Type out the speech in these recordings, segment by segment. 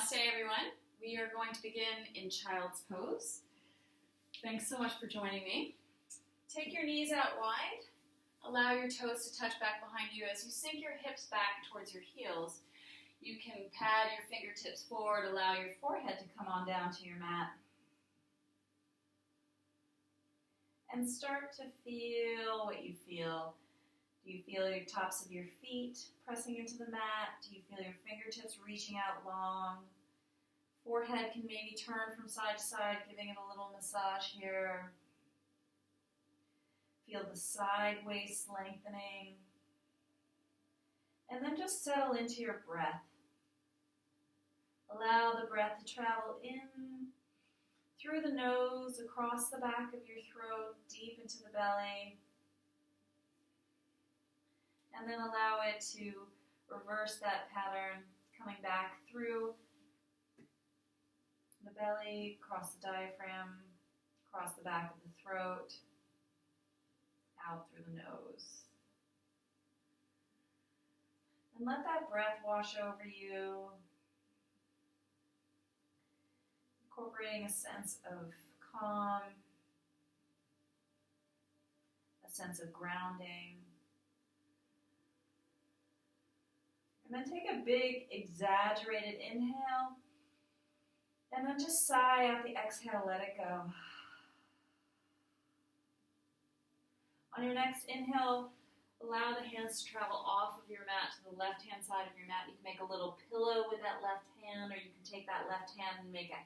Namaste, everyone. We are going to begin in child's pose. Thanks so much for joining me. Take your knees out wide. Allow your toes to touch back behind you. As you sink your hips back towards your heels, you can pad your fingertips forward. Allow your forehead to come on down to your mat. And start to feel what you feel. Do you feel your tops of your feet pressing into the mat? Do you feel your fingertips reaching out long? Forehead can maybe turn from side to side, giving it a little massage here. Feel the side waist lengthening. And then just settle into your breath. Allow the breath to travel in through the nose, across the back of your throat, deep into the belly. And then allow it to reverse that pattern, coming back through the belly, across the diaphragm, across the back of the throat, out through the nose. And let that breath wash over you, incorporating a sense of calm, a sense of grounding. And then take a big, exaggerated inhale, and then just sigh out the exhale, let it go. On your next inhale, allow the hands to travel off of your mat to the left-hand side of your mat. You can make a little pillow with that left hand, or you can take that left hand and make a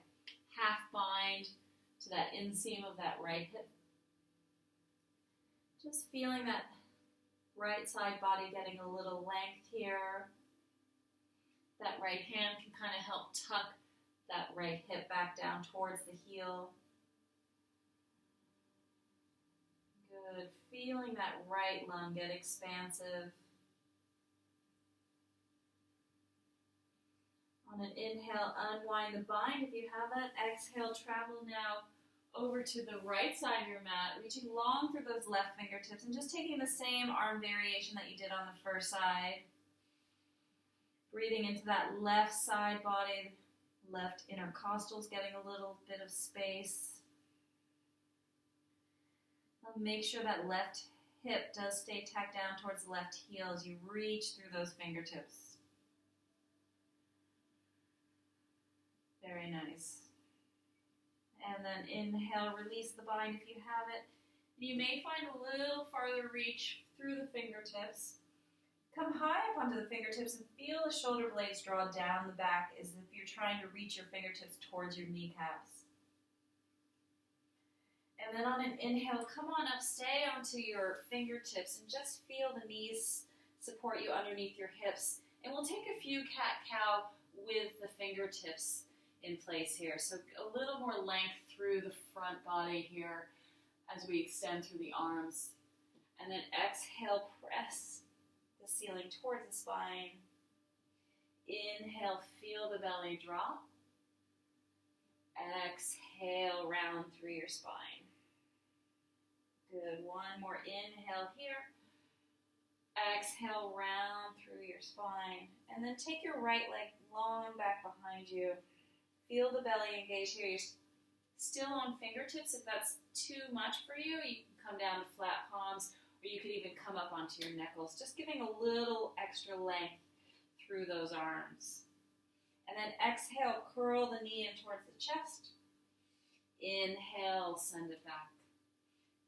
half bind to that inseam of that right hip. Just feeling that right side body getting a little length here. That right hand can kind of help tuck that right hip back down towards the heel. Good. Feeling that right lung get expansive. On an inhale, unwind the bind if you have that. Exhale, travel now over to the right side of your mat, reaching long through those left fingertips and just taking the same arm variation that you did on the first side. Breathing into that left side body, left intercostals getting a little bit of space. Now make sure that left hip does stay tacked down towards the left heel as you reach through those fingertips. Very nice. And then inhale, release the bind if you have it. You may find a little farther reach through the fingertips. Come high up onto the fingertips and feel the shoulder blades draw down the back as if you're trying to reach your fingertips towards your kneecaps. And then on an inhale, come on up, stay onto your fingertips and just feel the knees support you underneath your hips. And we'll take a few cat-cow with the fingertips in place here. So a little more length through the front body here as we extend through the arms. And then exhale, press the ceiling towards the spine. Inhale, feel the belly drop. Exhale, round through your spine. Good. One more inhale here. Exhale, round through your spine. And then take your right leg long back behind you. Feel the belly engage here. You're still on fingertips. If that's too much for you, you can come down to flat palms, or you could even come up onto your knuckles, just giving a little extra length through those arms. And then exhale, curl the knee in towards the chest. Inhale, send it back.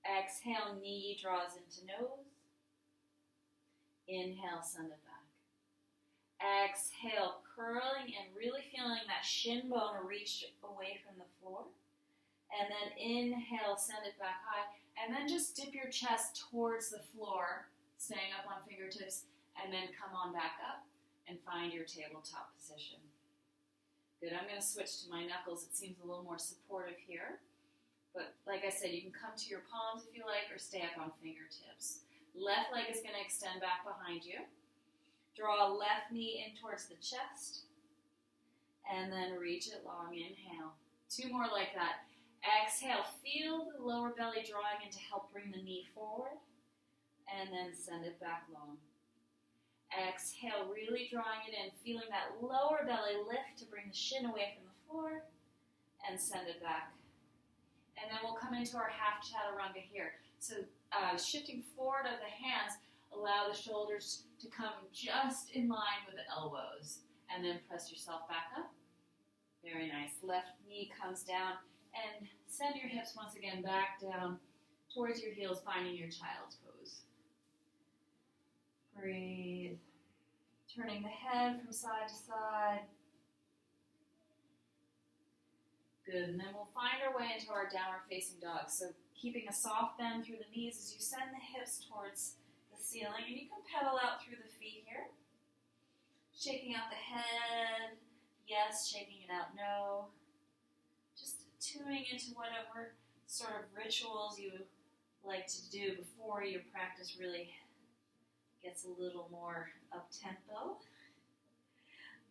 Exhale, knee draws into nose. Inhale, send it back. Exhale, curling and really feeling that shin bone reach away from the floor. And then inhale, send it back high. And then just dip your chest towards the floor, staying up on fingertips, and then come on back up and find your tabletop position. Good, I'm going to switch to my knuckles. It seems a little more supportive here. But like I said, you can come to your palms if you like, or stay up on fingertips. Left leg is going to extend back behind you. Draw left knee in towards the chest. And then reach it long. Inhale. Two more like that. Exhale, feel the lower belly drawing in to help bring the knee forward, and then send it back long. Exhale, really drawing it in, feeling that lower belly lift to bring the shin away from the floor, and send it back. And then we'll come into our half chaturanga here. So shifting forward of the hands, allow the shoulders to come just in line with the elbows. And then press yourself back up. Very nice. Left knee comes down. And send your hips once again back down towards your heels, finding your child's pose. Breathe. Turning the head from side to side. Good. And then we'll find our way into our downward facing dog. So keeping a soft bend through the knees as you send the hips towards the ceiling. And you can pedal out through the feet here. Shaking out the head. Yes. Shaking it out. No. Just tuning into whatever sort of rituals you like to do before your practice really gets a little more up-tempo.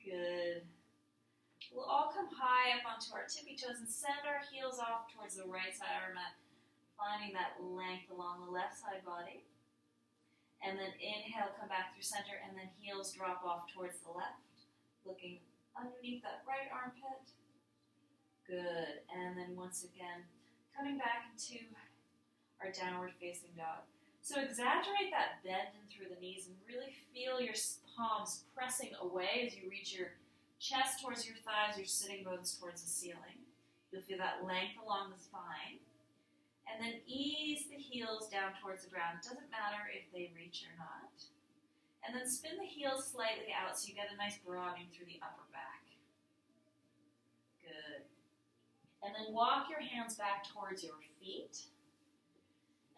Good. We'll all come high up onto our tippy toes and send our heels off towards the right side of our mat, finding that length along the left side body. And then inhale, come back through center, and then heels drop off towards the left, looking underneath that right armpit. Good. And then once again, coming back into our downward facing dog. So exaggerate that bend in through the knees and really feel your palms pressing away as you reach your chest towards your thighs, your sitting bones towards the ceiling. You'll feel that length along the spine. And then ease the heels down towards the ground. It doesn't matter if they reach or not. And then spin the heels slightly out so you get a nice broadening through the upper back. Good. And then walk your hands back towards your feet.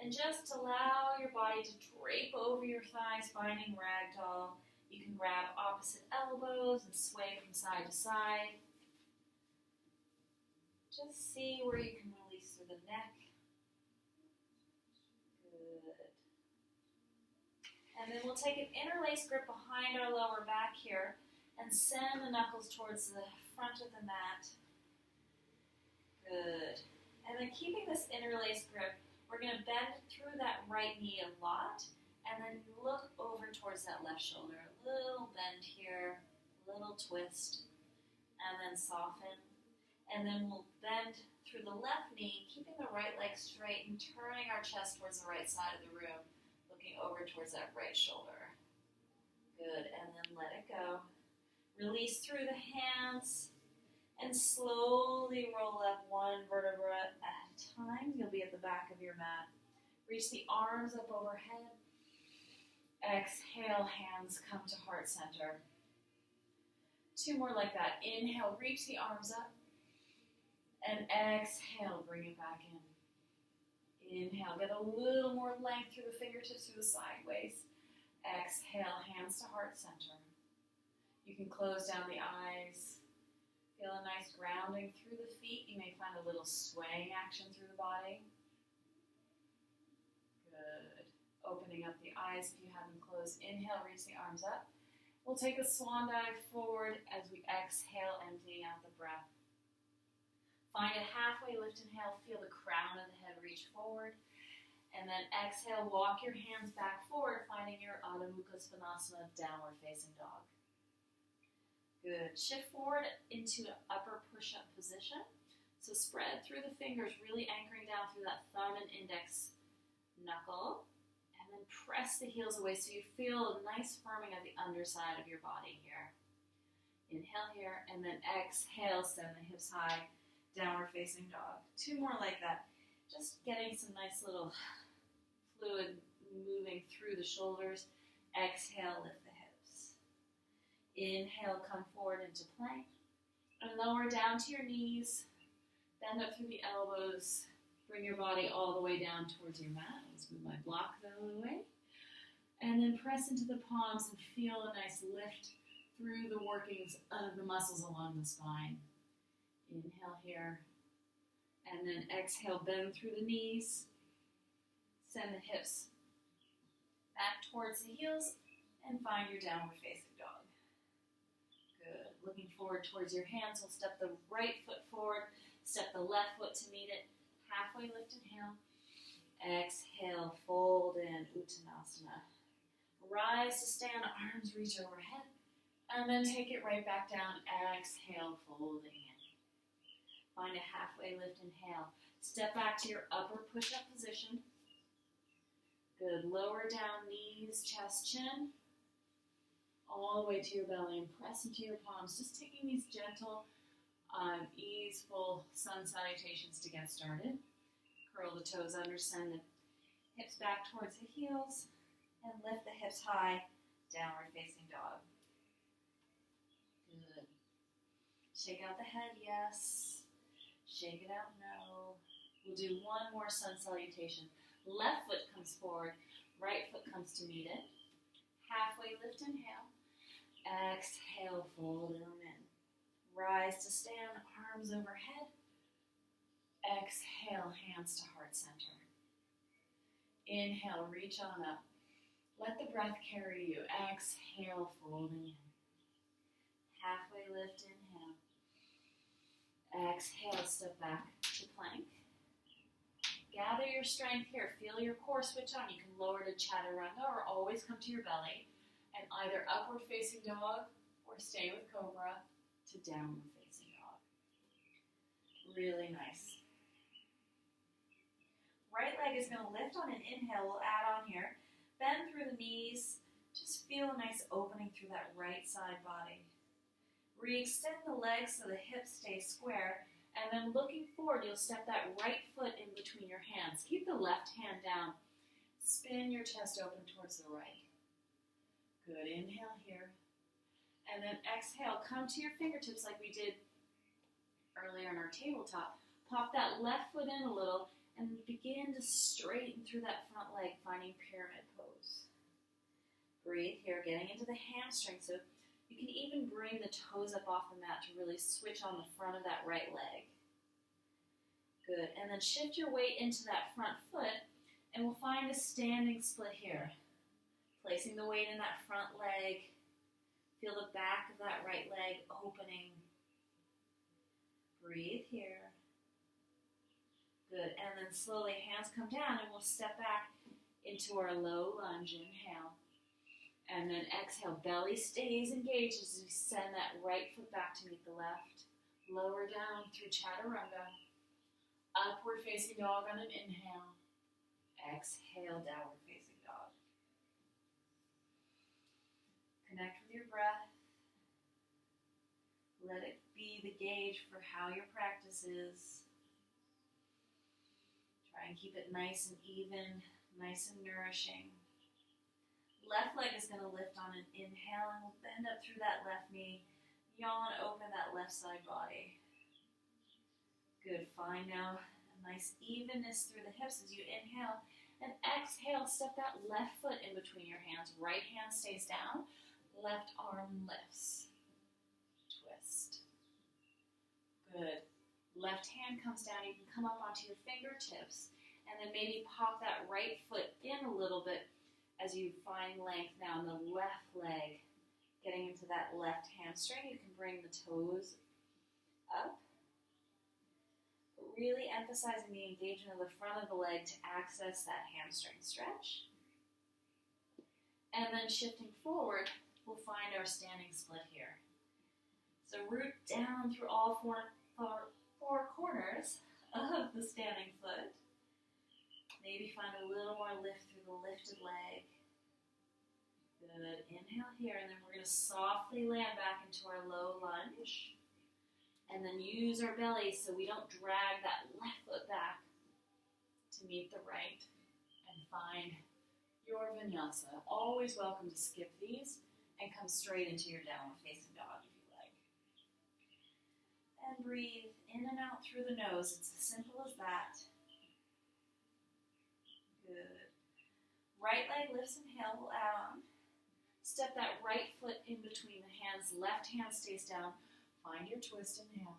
And just allow your body to drape over your thighs, finding ragdoll. You can grab opposite elbows and sway from side to side. Just see where you can release through the neck. Good. And then we'll take an interlace grip behind our lower back here and send the knuckles towards the front of the mat. Good. And then keeping this interlace grip, we're going to bend through that right knee a lot and then look over towards that left shoulder. A little bend here, a little twist, and then soften. And then we'll bend through the left knee, keeping the right leg straight and turning our chest towards the right side of the room, looking over towards that right shoulder. Good, and then let it go. Release through the hands and slowly roll up one vertebra at a time. You'll be at the back of your mat. Reach the arms up overhead. Exhale, hands come to heart center. Two more like that. Inhale, reach the arms up. And exhale, bring it back in. Inhale, get a little more length through the fingertips, through the sideways. Exhale, hands to heart center. You can close down the eyes. Feel a nice grounding through the feet. You may find a little swaying action through the body. Good. Opening up the eyes if you have them closed. Inhale, reach the arms up. We'll take a swan dive forward as we exhale, emptying out the breath. Find a halfway lift, inhale, feel the crown of the head reach forward. And then exhale, walk your hands back forward, finding your Adho Mukha Svanasana, downward facing dog. Good. Shift forward into an upper push-up position. So spread through the fingers, really anchoring down through that thumb and index knuckle. And then press the heels away so you feel a nice firming of the underside of your body here. Inhale here, and then exhale, send the hips high, downward facing dog. Two more like that. Just getting some nice little fluid moving through the shoulders. Exhale, lift the hips. Inhale, come forward into plank. And lower down to your knees. Bend up through the elbows. Bring your body all the way down towards your mat. Let's move my block out of the way. And then press into the palms and feel a nice lift through the workings of the muscles along the spine. Inhale here. And then exhale, bend through the knees. Send the hips back towards the heels and find your downward facing dog. Good. Looking forward towards your hands. We'll step the right foot forward, step the left foot to meet it. Halfway lift, inhale. Exhale, fold in, Uttanasana. Rise to stand, arms reach overhead. And then take it right back down. Exhale, folding in. Find a halfway lift, inhale. Step back to your upper push-up position. Good. Lower down, knees, chest, chin. All the way to your belly and press into your palms. Just taking these gentle, easeful sun salutations to get started. Curl the toes under, send the hips back towards the heels, and lift the hips high, downward facing dog. Good. Shake out the head, yes. Shake it out, no. We'll do one more sun salutation. Left foot comes forward, right foot comes to meet it. Halfway lift, inhale. Exhale, fold them in. Rise to stand, arms overhead. Exhale, hands to heart center. Inhale, reach on up. Let the breath carry you. Exhale, folding in. Halfway lift, inhale. Exhale, step back to plank. Gather your strength here. Feel your core switch on. You can lower to chaturanga or always come to your belly and either upward facing dog or stay with cobra to downward facing dog. Really nice. Right leg is going to lift on an inhale. We'll add on here. Bend through the knees. Just feel a nice opening through that right side body. Re-extend the legs so the hips stay square. And then looking forward, you'll step that right foot in between your hands. Keep the left hand down. Spin your chest open towards the right. Good. Inhale here. And then exhale. Come to your fingertips like we did earlier in our tabletop. Pop that left foot in a little and begin to straighten through that front leg, finding pyramid pose. Breathe here, getting into the hamstring. So you can even bring the toes up off the mat to really switch on the front of that right leg. Good. And then shift your weight into that front foot, and we'll find a standing split here. Placing the weight in that front leg. Feel the back of that right leg opening. Breathe here. Good. And then slowly hands come down, and we'll step back into our low lunge. Inhale. And then exhale, belly stays engaged as we send that right foot back to meet the left. Lower down through chaturanga. Upward facing dog on an inhale. Exhale, downward facing dog. Connect with your breath. Let it be the gauge for how your practice is. Try and keep it nice and even, nice and nourishing. Left leg is going to lift on an inhale, and we'll bend up through that left knee. Yawn, open that left side body. Good. Find now a nice evenness through the hips as you inhale. And exhale, step that left foot in between your hands. Right hand stays down. Left arm lifts. Twist. Good. Left hand comes down. You can come up onto your fingertips. And then maybe pop that right foot in a little bit as you find length now in the left leg. Getting into that left hamstring, you can bring the toes up. But really emphasizing the engagement of the front of the leg to access that hamstring stretch. And then shifting forward, we'll find our standing split here. So root down through all four corners of the standing foot. Maybe find a little more lift through the lifted leg. Good. Inhale here, and then we're going to softly land back into our low lunge. And then use our belly so we don't drag that left foot back to meet the right. And find your vinyasa. Always welcome to skip these and come straight into your downward facing dog if you like. And breathe in and out through the nose. It's as simple as that. Good. Right leg lifts, inhale, we'll add on. Step that right foot in between the hands. Left hand stays down. Find your twist, inhale.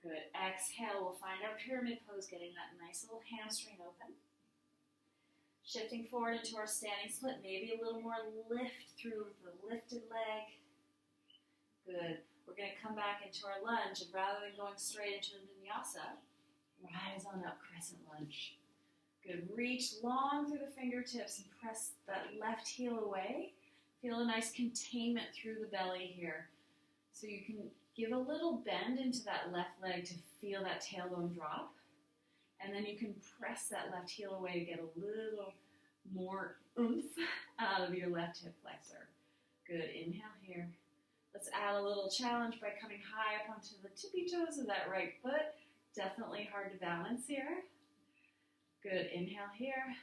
Good. Exhale, we'll find our pyramid pose, getting that nice little hamstring open. Shifting forward into our standing split, maybe a little more lift through the lifted leg. Good. We're going to come back into our lunge, and rather than going straight into the vinyasa, rise on up, crescent lunge. Good. Reach long through the fingertips and press that left heel away. Feel a nice containment through the belly here. So you can give a little bend into that left leg to feel that tailbone drop. And then you can press that left heel away to get a little more oomph out of your left hip flexor. Good. Inhale here. Let's add a little challenge by coming high up onto the tippy toes of that right foot. Definitely hard to balance here. Good. Inhale here.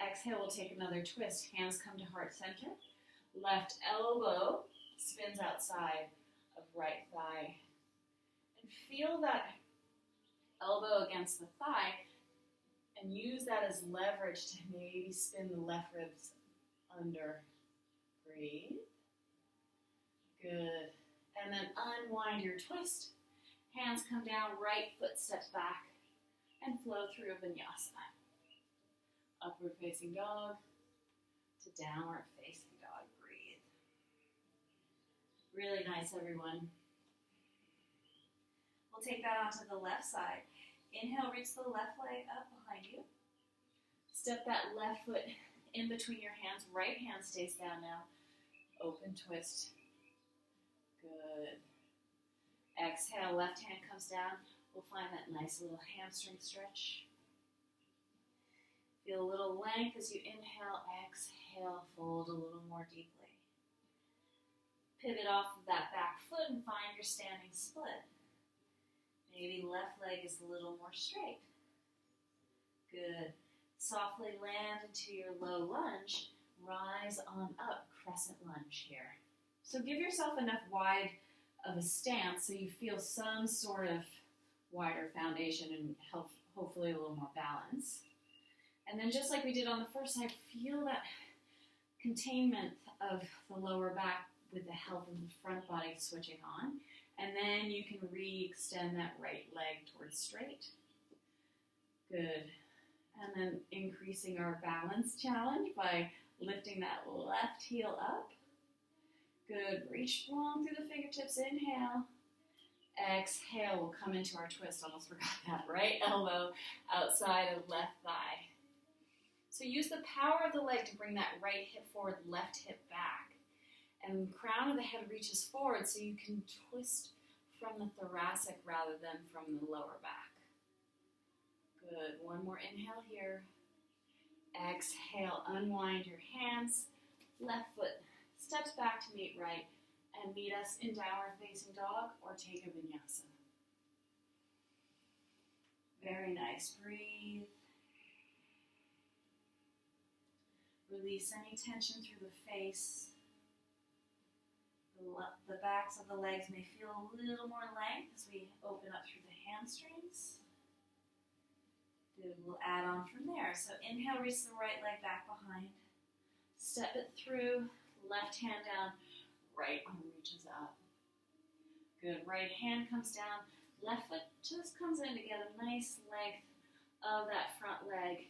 Exhale, we'll take another twist. Hands come to heart center. Left elbow spins outside of right thigh. And feel that elbow against the thigh and use that as leverage to maybe spin the left ribs under. Breathe. Good. And then unwind your twist. Hands come down, right foot steps back, and flow through a vinyasa. Upward facing dog to downward facing dog. Breathe. Really nice, everyone. We'll take that onto the left side. Inhale, reach the left leg up behind you. Step that left foot in between your hands. Right hand stays down now. Open twist. Good. Exhale, left hand comes down. We'll find that nice little hamstring stretch. Feel a little length as you inhale, exhale, fold a little more deeply. Pivot off of that back foot and find your standing split. Maybe left leg is a little more straight. Good. Softly land into your low lunge. Rise on up, crescent lunge here. So give yourself enough wide of a stance so you feel some sort of wider foundation and hopefully a little more balance. And then just like we did on the first side, feel that containment of the lower back with the help of the front body switching on. And then you can re-extend that right leg towards straight. Good. And then increasing our balance challenge by lifting that left heel up. Good. Reach long through the fingertips. Inhale. Exhale. We'll come into our twist. Almost forgot that. Right elbow outside of left thigh. So use the power of the leg to bring that right hip forward, left hip back. And the crown of the head reaches forward so you can twist from the thoracic rather than from the lower back. Good. One more inhale here. Exhale. Unwind your hands. Left foot steps back to meet right and meet us in downward facing dog or take a vinyasa. Very nice. Breathe. Release any tension through the face. The backs of the legs may feel a little more length as we open up through the hamstrings. Good, we'll add on from there. So inhale, reach the right leg back behind. Step it through, left hand down, right arm reaches up. Good, right hand comes down, left foot just comes in to get a nice length of that front leg.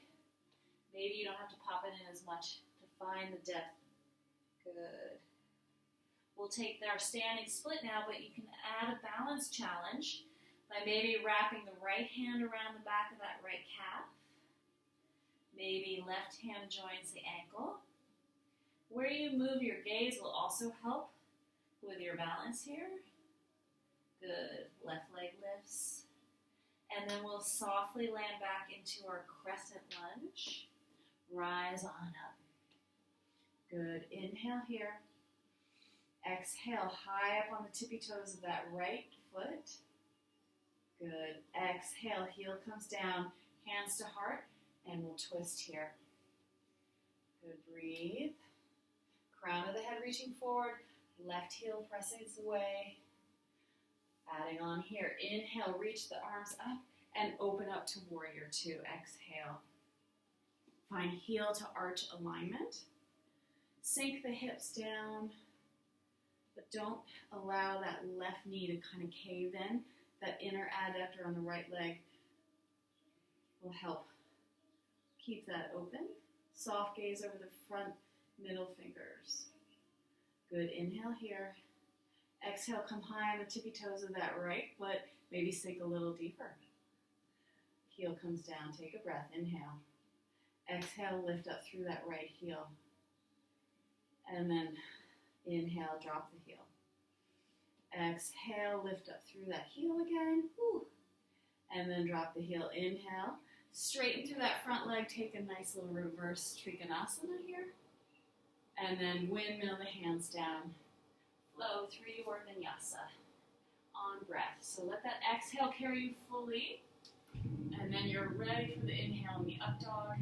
Maybe you don't have to pop it in as much to find the depth. Good. We'll take our standing split now, but you can add a balance challenge by maybe wrapping the right hand around the back of that right calf. Maybe left hand joins the ankle. Where you move your gaze will also help with your balance here. Good. Left leg lifts. And then we'll softly land back into our crescent lunge. Rise on up. Good. Inhale here. Exhale, high up on the tippy toes of that right foot. Good. Exhale, heel comes down, hands to heart, and we'll twist here. Good. Breathe. Crown of the head reaching forward, left heel pressing away. Adding on here. Inhale, reach the arms up and open up to warrior two. Exhale. Find heel to arch alignment. Sink the hips down. But don't allow that left knee to kind of cave in. That inner adductor on the right leg will help keep that open. Soft gaze over the front middle fingers. Good. Inhale here. Exhale, come high on the tippy toes of that right foot. Maybe sink a little deeper. Heel comes down. Take a breath. Inhale. Exhale, lift up through that right heel. And then inhale, drop the heel. Exhale, lift up through that heel again. Woo. And then drop the heel. Inhale. Straighten through that front leg. Take a nice little reverse Trikonasana here. And then windmill the hands down. Flow through your Vinyasa on breath. So let that exhale carry you fully. And then you're ready for the inhale in the up dog.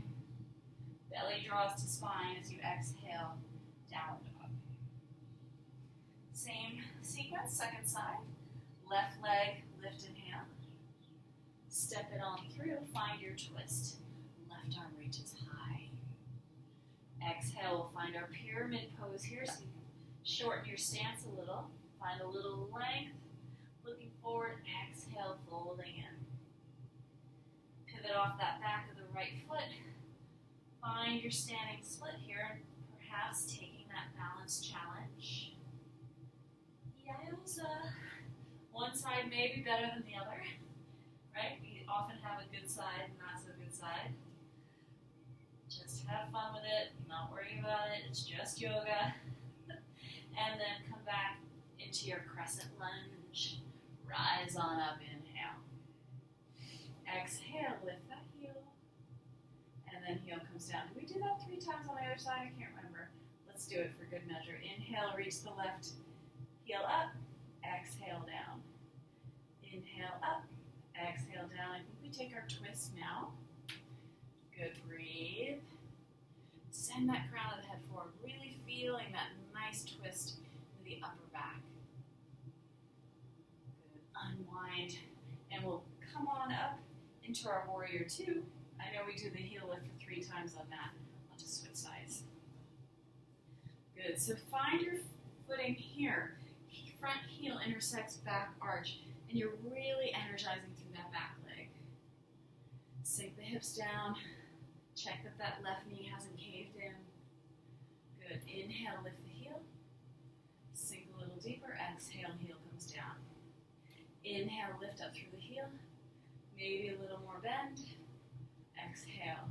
Belly draws to spine as you exhale, down dog. Same sequence, second side. Left leg, lift, inhale. Step it on through, find your twist. Left arm reaches high. Exhale, we'll find our pyramid pose here, so you can shorten your stance a little. Find a little length. Looking forward, exhale, folding in. Pivot off that back of the right foot. Find your standing split here, and perhaps taking that balance challenge. Yowza. One side may be better than the other, right? We often have a good side and not so good side. Just have fun with it, not worry about it, it's just yoga. And then come back into your crescent lunge. Rise on up, inhale. Exhale, lift that heel. And then heel comes down. Did we do that 3 times on the other side? I can't remember. Let's do it for good measure. Inhale, reach the left heel up. Exhale, down. Inhale, up. Exhale, down. I think we take our twist now. Good, breathe. Send that crown of the head forward. Really feeling that nice twist in the upper back. Good, unwind. And we'll come on up into our warrior 2. I know we do the heel lift for 3 times on that. I'll just switch sides. Good, so find your footing here. Front heel intersects back arch, and you're really energizing through that back leg. Sink the hips down. Check that that left knee hasn't caved in. Good, inhale, lift the heel. Sink a little deeper, exhale, heel comes down. Inhale, lift up through the heel. Maybe a little more bend. Exhale.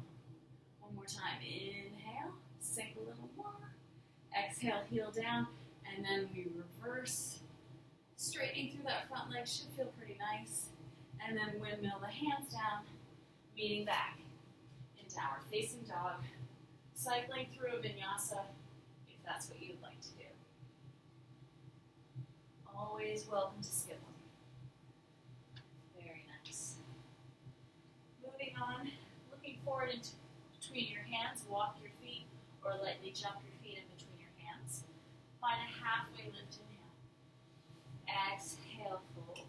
One more time. Inhale. Sink a little more. Exhale, heel down. And then we reverse. Straightening through that front leg should feel pretty nice. And then windmill the hands down. Meeting back in downward facing dog. Cycling through a vinyasa if that's what you'd like to do. Always welcome to skip them. Very nice. Moving on. Looking forward into between your hands, walk your feet, or lightly jump your feet in between your hands. Find a halfway lift, inhale. Exhale, fold.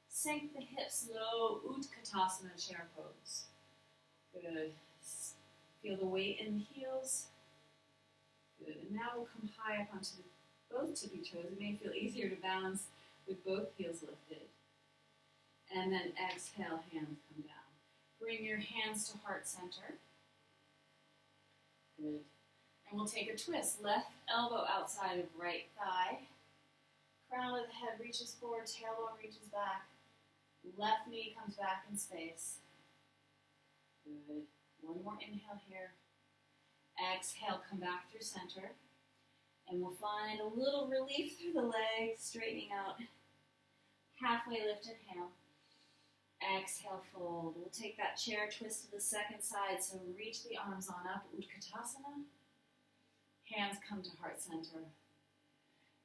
Sink the hips low, Utkatasana chair pose. Good. Feel the weight in the heels. Good. And now we'll come high up onto both tippy toes. It may feel easier to balance with both heels lifted. And then exhale, hands come down. Bring your hands to heart center. Good. And we'll take a twist. Left elbow outside of right thigh. Crown of the head reaches forward, tailbone reaches back. Left knee comes back in space. Good. One more inhale here. Exhale, come back through center. And we'll find a little relief through the legs, straightening out. Halfway lift, inhale. Exhale, fold. We'll take that chair twist to the second side, so reach the arms on up, Utkatasana. Hands come to heart center.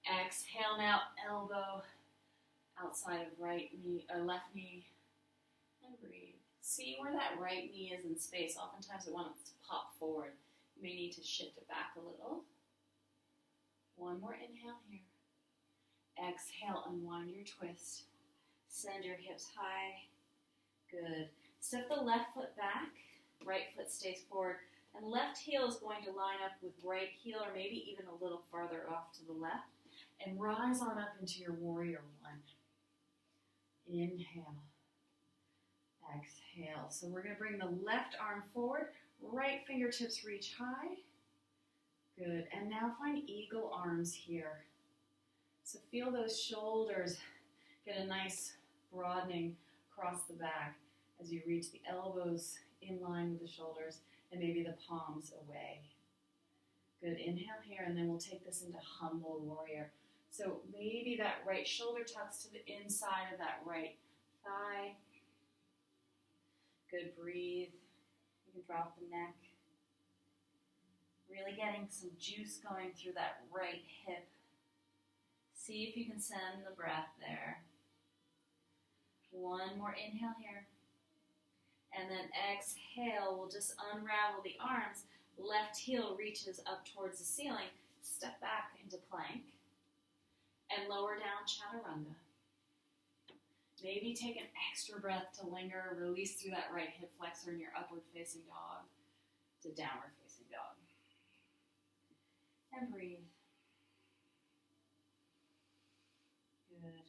Exhale now, elbow outside of right knee or left knee, and breathe. See where that right knee is in space. Oftentimes it wants to pop forward. You may need to shift it back a little. One more inhale here. Exhale, unwind your twist. Send your hips high. Good. Step the left foot back. Right foot stays forward. And left heel is going to line up with right heel, or maybe even a little farther off to the left. And rise on up into your warrior 1. Inhale. Exhale. So we're going to bring the left arm forward. Right fingertips reach high. Good. And now find eagle arms here. So feel those shoulders get a nice broadening across the back as you reach the elbows in line with the shoulders and maybe the palms away. Good, inhale here, and then we'll take this into humble warrior. So maybe that right shoulder tucks to the inside of that right thigh. Good, breathe. You can drop the neck. Really getting some juice going through that right hip. See if you can send the breath there. One more inhale here. And then exhale, we'll just unravel the arms. Left heel reaches up towards the ceiling. Step back into plank. And lower down chaturanga. Maybe take an extra breath to linger. Release through that right hip flexor in your upward facing dog to downward facing dog. And breathe. Good.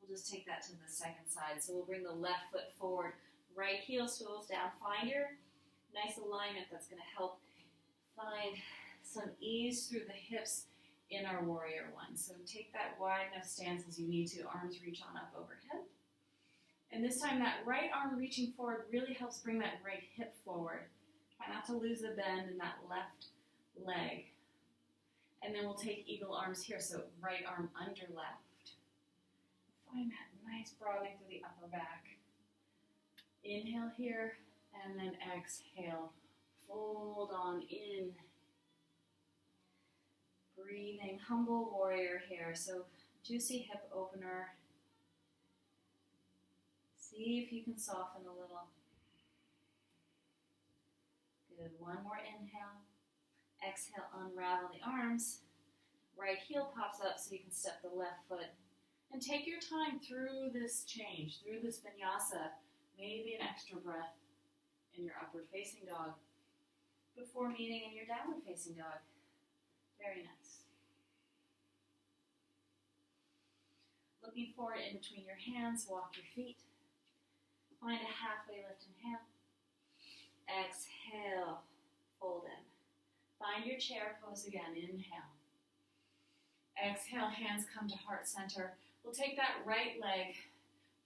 We'll just take that to the second side. So we'll bring the left foot forward. Right heel swivels down. Find your nice alignment that's going to help find some ease through the hips in our warrior one. So take that wide enough stance as you need to. Arms reach on up overhead. And this time that right arm reaching forward really helps bring that right hip forward. Try not to lose the bend in that left leg. And then we'll take eagle arms here. So right arm under left. Find that nice broadening through the upper back. Inhale here, and then exhale. Fold on in. Breathing, humble warrior here. So juicy hip opener. See if you can soften a little. Good, one more inhale. Exhale, unravel the arms. Right heel pops up so you can step the left foot. And take your time through this change, through this vinyasa. Maybe an extra breath in your upward facing dog before meeting in your downward facing dog. Very nice. Looking forward in between your hands, walk your feet. Find a halfway lift, inhale. Exhale, fold in. Find your chair pose again, inhale. Exhale, hands come to heart center. We'll take that right leg,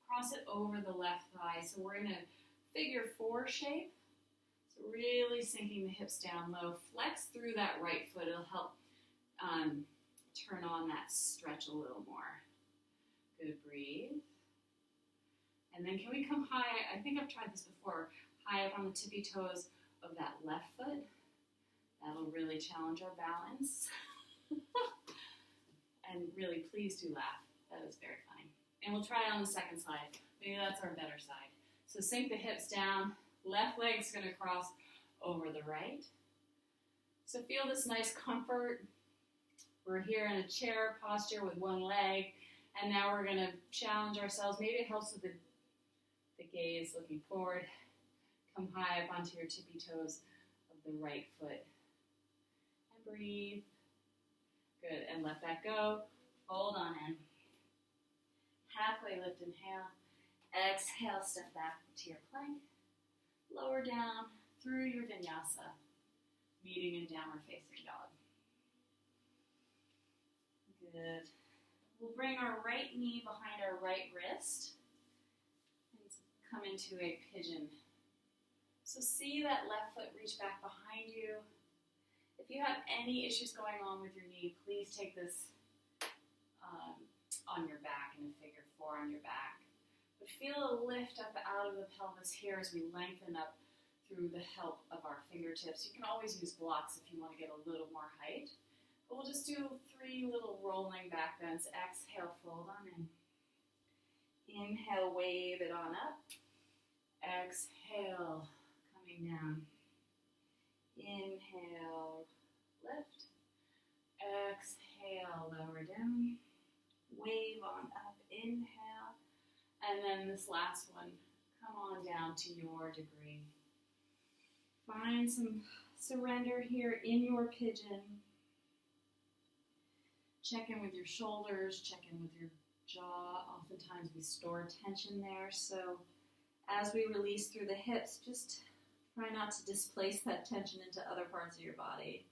cross it over the left thigh. So we're in a figure four shape. So really sinking the hips down low. Flex through that right foot. It'll help turn on that stretch a little more. Good, breathe. And then can we come high? I think I've tried this before. High up on the tippy toes of that left foot. That'll really challenge our balance. And really, please do laugh. That is very funny. And we'll try it on the second side. Maybe that's our better side. So sink the hips down. Left leg's going to cross over the right. So feel this nice comfort. We're here in a chair posture with one leg. And now we're going to challenge ourselves. Maybe it helps with the gaze looking forward. Come high up onto your tippy toes of the right foot. And breathe. Good. And let that go. Fold on in. Halfway lift, inhale. Exhale, step back to your plank. Lower down through your vinyasa. Meeting in downward facing dog. Good. We'll bring our right knee behind our right wrist. And come into a pigeon. So see that left foot reach back behind you. If you have any issues going on with your knee, please take this on your back in a figure four on your back. But feel a lift up out of the pelvis here as we lengthen up through the help of our fingertips. You can always use blocks if you want to get a little more height. But we'll just do 3 little rolling back bends. Exhale, fold on in. Inhale, wave it on up. Exhale, coming down. Inhale, lift. Exhale, lower down. Wave on up, inhale. And then this last one, come on down to your degree. Find some surrender here in your pigeon. Check in with your shoulders, check in with your jaw. Oftentimes we store tension there. So as we release through the hips, just try not to displace that tension into other parts of your body.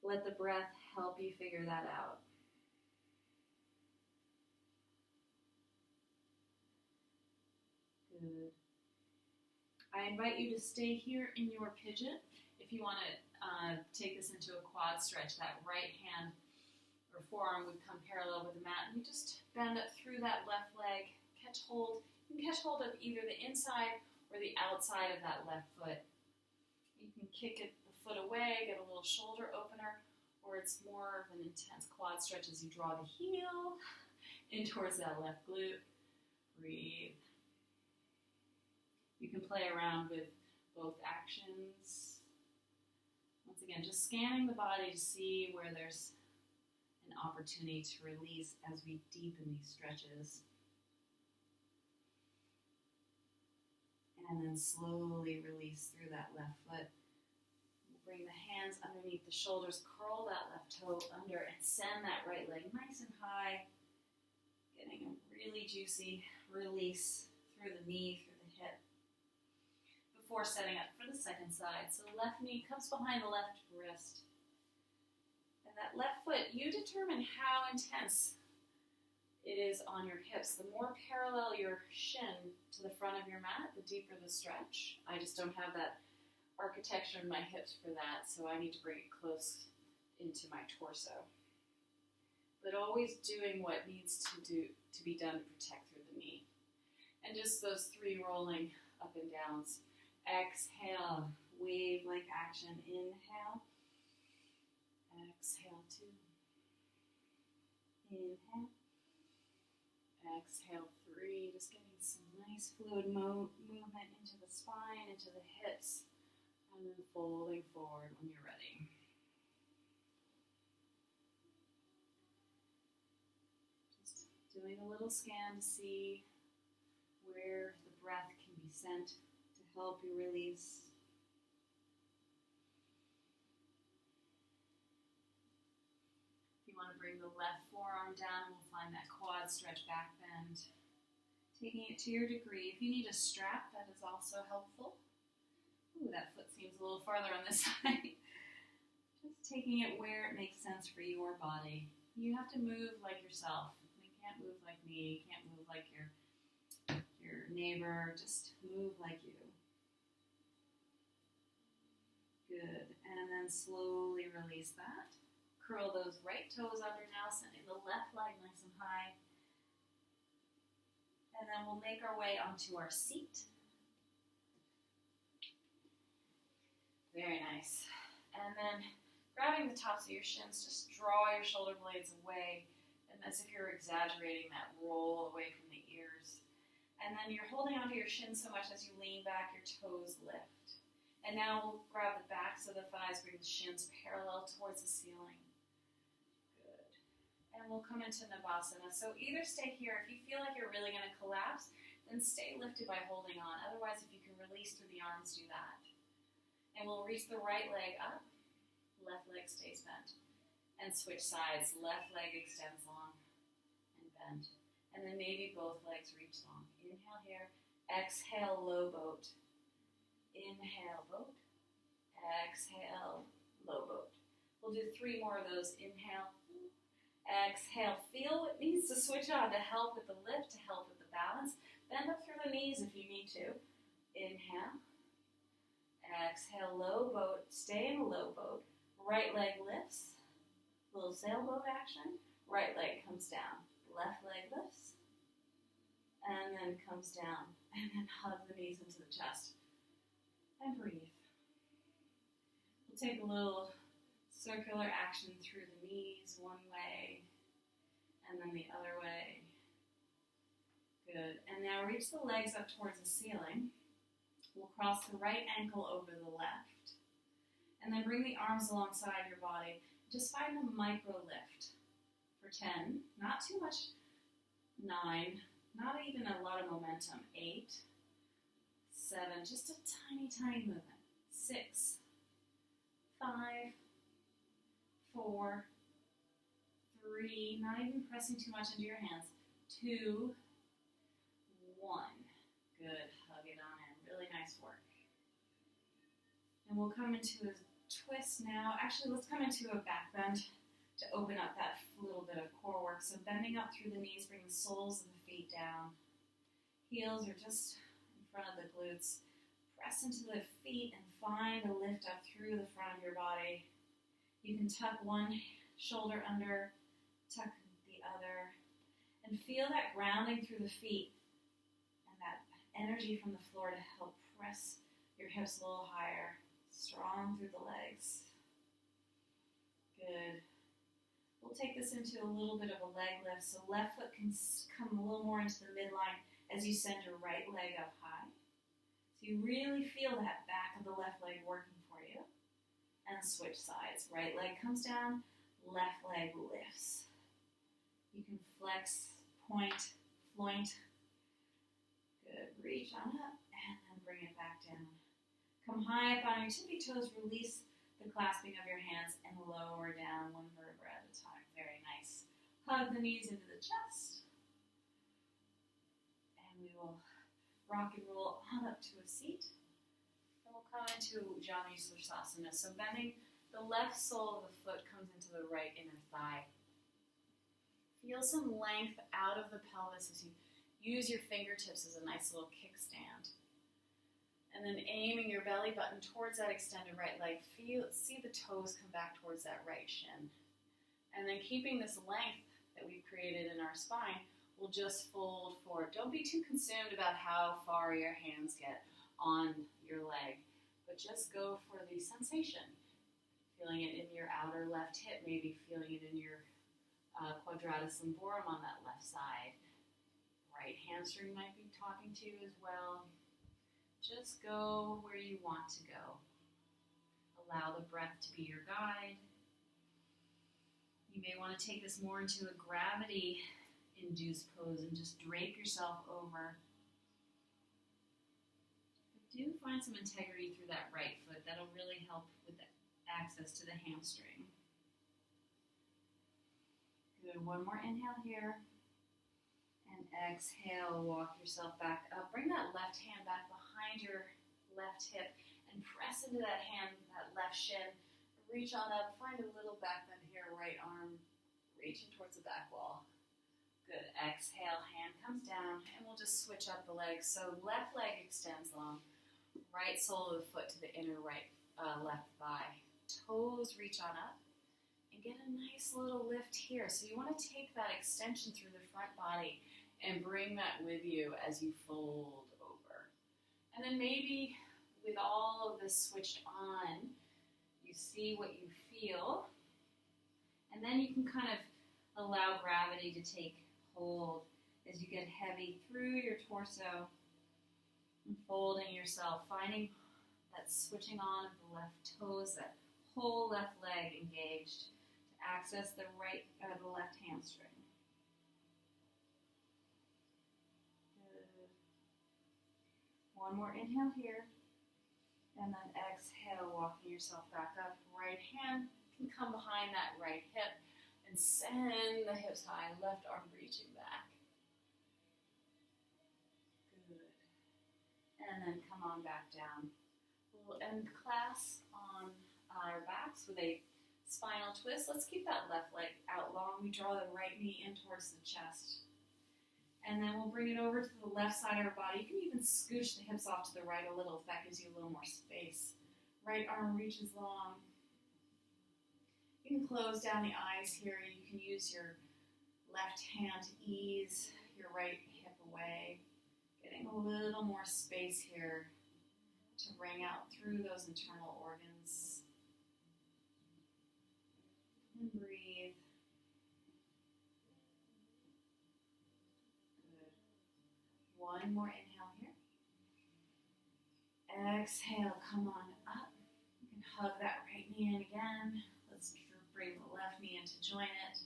Let the breath help you figure that out. Good. I invite you to stay here in your pigeon. If you want to take this into a quad stretch, that right hand or forearm would come parallel with the mat, and you just bend up through that left leg, catch hold. You can catch hold of either the inside or the outside of that left foot. You can kick the foot away, get a little shoulder opener, or it's more of an intense quad stretch as you draw the heel in towards that left glute. Breathe. You can play around with both actions. Once again, just scanning the body to see where there's an opportunity to release as we deepen these stretches. And then slowly release through that left foot. Bring the hands underneath the shoulders, curl that left toe under, and send that right leg nice and high. Getting a really juicy release through the knee, through the hip. Before setting up for the second side. So left knee comes behind the left wrist. And that left foot, you determine how intense it is on your hips. The more parallel your shin to the front of your mat, the deeper the stretch. I just don't have that architecture in my hips for that, so I need to bring it close into my torso. But always doing what needs to be done to protect through the knee. And just those 3 rolling up and downs. Exhale, wave-like action. Inhale. Exhale 2. Inhale. Exhale 3. Just getting some nice fluid movement into the spine, into the hips. And then folding forward when you're ready. Just doing a little scan to see where the breath can be sent to help you release. If you want to bring the left forearm down, we'll find that quad stretch, back bend. Taking it to your degree. If you need a strap, that is also helpful. Ooh, that foot seems a little farther on this side. Just taking it where it makes sense for your body. You have to move like yourself. You can't move like me. You can't move like your neighbor. Just move like you. Good. And then slowly release that. Curl those right toes under now, sending the left leg nice and high. And then we'll make our way onto our seat. Very nice. And then grabbing the tops of your shins, just draw your shoulder blades away, and as if you're exaggerating that roll away from the ears. And then you're holding onto your shins so much as you lean back, your toes lift. And now we'll grab the backs of the thighs, bring the shins parallel towards the ceiling. Good. And we'll come into Navasana. So either stay here. If you feel like you're really going to collapse, then stay lifted by holding on. Otherwise, if you can release through the arms, do that. And we'll reach the right leg up, left leg stays bent. And switch sides, left leg extends long and bend. And then maybe both legs reach long. Inhale here, exhale, low boat. Inhale, boat. Exhale, low boat. We'll do 3 more of those. Inhale, exhale. Feel what needs to switch on to help with the lift, to help with the balance. Bend up through the knees if you need to. Inhale. Exhale, low boat. Stay in a low boat. Right leg lifts. Little sailboat action. Right leg comes down. Left leg lifts. And then comes down. And then hug the knees into the chest. And breathe. We'll take a little circular action through the knees one way. And then the other way. Good. And now reach the legs up towards the ceiling. We'll cross the right ankle over the left. And then bring the arms alongside your body. Just find a micro lift for 10. Not too much. 9. Not even a lot of momentum. 8. 7. Just a tiny, tiny movement. 6. 5. 4. 3. Not even pressing too much into your hands. 2. 1. Good. Hug it on in. Really nice work. And we'll come into a twist now. Actually, let's come into a back bend to open up that little bit of core work. So bending up through the knees, bring the soles of the feet down. Heels are just in front of the glutes. press into the feet and find a lift up through the front of your body. You can tuck one shoulder under, tuck the other, and feel that grounding through the feet and that energy from the floor to help press your hips a little higher, strong through the legs. Good. We'll take this into a little bit of a leg lift, so left foot can come a little more into the midline as you send your right leg up high. So you really feel that back of the left leg working for you. And switch sides. Right leg comes down, left leg lifts. You can flex, point, floint. Good. Reach on up and then bring it back down. Come high up on your tippy toes. Release the clasping of your hands and lower down one vertebra at a time. Very nice. Hug the knees into the chest. And we will rock and roll on up to a seat. We'll come into Janu Sirsasana. So bending the left sole of the foot comes into the right inner thigh. Feel some length out of the pelvis as you use your fingertips as a nice little kickstand. And then aiming your belly button towards that extended right leg. See the toes come back towards that right shin. And then keeping this length that we've created in our spine, we'll just fold forward. Don't be too consumed about how far your hands get on your leg, but just go for the sensation. Feeling it in your outer left hip, maybe feeling it in your quadratus lumborum on that left side. Right hamstring might be talking to you as well. Just go where you want to go. Allow the breath to be your guide. You may want to take this more into a gravity-induced pose and just drape yourself over. Do find some integrity through that right foot. That'll really help with the access to the hamstring. Good. One more inhale here. And exhale, walk yourself back up. Bring that left hand back behind your left hip and press into that hand, that left shin. Reach on up. Find a little back bend here. Right arm reaching towards the back wall. Good. Exhale, hand comes down. And we'll just switch up the legs. So left leg extends long. Right sole of the foot to the inner left thigh. Toes reach on up and get a nice little lift here. So you want to take that extension through the front body and bring that with you as you fold over. And then maybe with all of this switched on, you see what you feel. And then you can kind of allow gravity to take hold as you get heavy through your torso. And folding yourself, finding that switching on of the left toes, that whole left leg engaged to access the the left hamstring. Good. One more inhale here, and then exhale, walking yourself back up. Right hand can come behind that right hip and send the hips high, left arm reaching back. And then come on back down. We'll end class on our backs with a spinal twist. Let's keep that left leg out long. We draw the right knee in towards the chest. And then we'll bring it over to the left side of our body. You can even scooch the hips off to the right a little if that gives you a little more space. Right arm reaches long. You can close down the eyes here. You can use your left hand to ease your right hip away. Getting a little more space here to ring out through those internal organs. And breathe. Good. One more inhale here. Exhale, come on up. You can hug that right knee in again. Let's bring the left knee in to join it.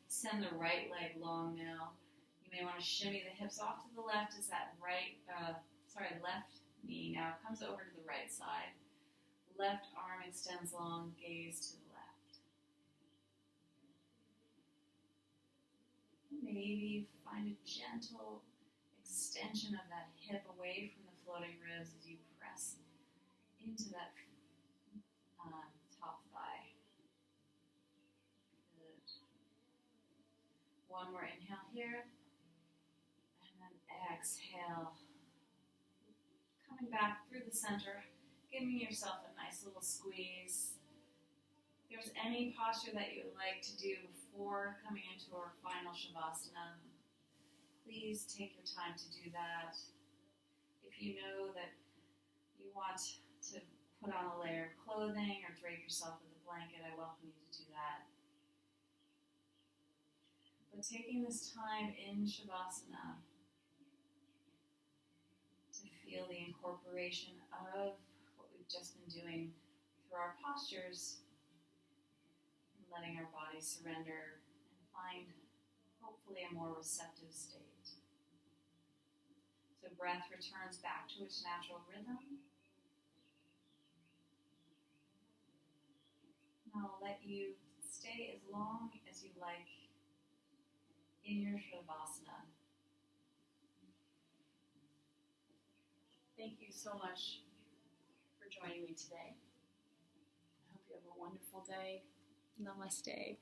Send the right leg long now. You may want to shimmy the hips off to the left as that left knee now comes over to the right side. Left arm extends long, gaze to the left. Maybe find a gentle extension of that hip away from the floating ribs as you press into that top thigh. Good. One more inhale here. Exhale. Come Coming back through the center, giving yourself a nice little squeeze. If there's any posture that you would like to do before coming into our final Shavasana, please take your time to do that. If you know that you want to put on a layer of clothing or drape yourself with a blanket, I welcome you to do that. But taking this time in Shavasana to feel the incorporation of what we've just been doing through our postures, and letting our body surrender and find hopefully a more receptive state. So breath returns back to its natural rhythm. And I'll let you stay as long as you like in your Shavasana. Thank you so much for joining me today. I hope you have a wonderful day. Namaste.